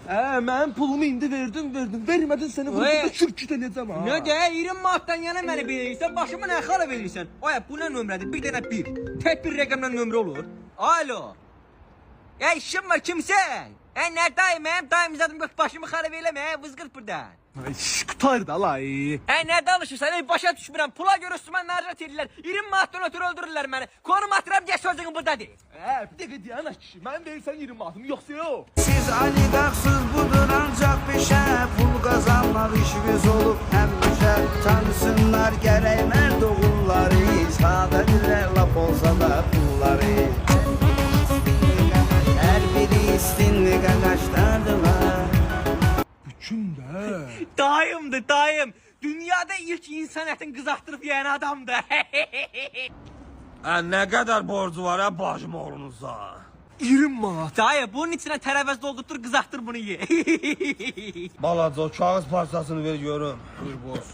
Mən pulumu indi verdim. Vermədin səni burada çürküt edəcəm ha. Ne de 20 manatdan yana məni verirsən, başıma nə xala verirsən? Ay bu nə nömrədir? Bir dənə bir. Tək bir rəqəmlə nömrə olur. Alo. Ya işim var kimsən? Nə dayım, mənim dayım zadım yox, başımı xarab eləmə, vızqırt buradan. Ay, qutar da lay. Nə danışırsan? Başa düşmürəm. Pula görə üstümə nərcət edirlər. 20 manatdan ötürü öldürürlər məni. Konum atıram deyə sözünün buradadır. Bir dəqiqə deyən kişi. Mən verirsən 20 manatım yoxsa yox. Siz oligarxsız budur ancaq peşə. Pul qazanmaq işimiz olub həmişə. Tanısınlar gərək mərd oğulları. Sadədirlər laf olsa da pulları. Hər biri istinli qaqaşlardılar. Kimdə? Dayımdır, dayım. Dünyada ilk insan ətini qızartdırıb yeyən adamdır. Nə qədər borcu var ya bacım oğlunuza? 20 manat. Dayı, bunun içinə tərəvəz doldurtur, qızartdır bunu ye. Balaca o kağız parçasını ver görüm. Buyur boz.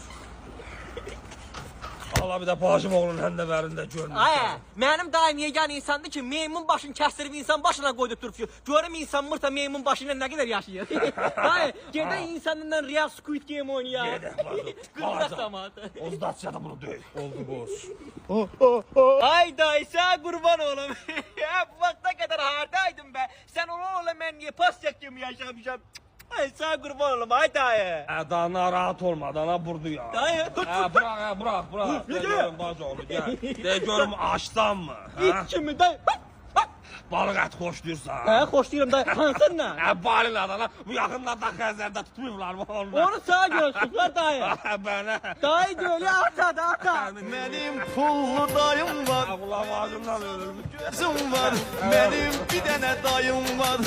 Allah bir də bacım oğlunun həndəvərində görmür. Ay, mənim dayım yegan insandır ki, meymun başını kəsdirib insan başına qoydurtur ki, görüm insan mırta meymun başıyla nə qədər yaşayır. Dayı, gedən insanla real Squid Game oynayar. Gedək bacım. Qızlar samatı. Ozdasya da bunu döy. Oldu boz. Ay dayı, sən qurban oğlum. Bu vaxta qədər hardaydın be? Sən ola mən niyə pasyak kimi yaşamışam? Ay sən qurban oğlum, ay dayı. Daha narahat olma, dana burdu ya. Dayı, Bırak. De görüm bacı oğlu, gel. De görüm açdan mı? it kimi dayı. Balıq ət xoşlayırsan. Xoşlayıram dayı, hansın nə? Balinadan ha, bu yaxınlarda xəzərdə tutmayıblar mı onu? Onu sağ görsünlər dayı. Bənə. Dayı gölü atadı, ata. Mənim pullu dayım var, Ulan bacımdan ölürmüş. gözüm var, mənim bir dənə dayım var.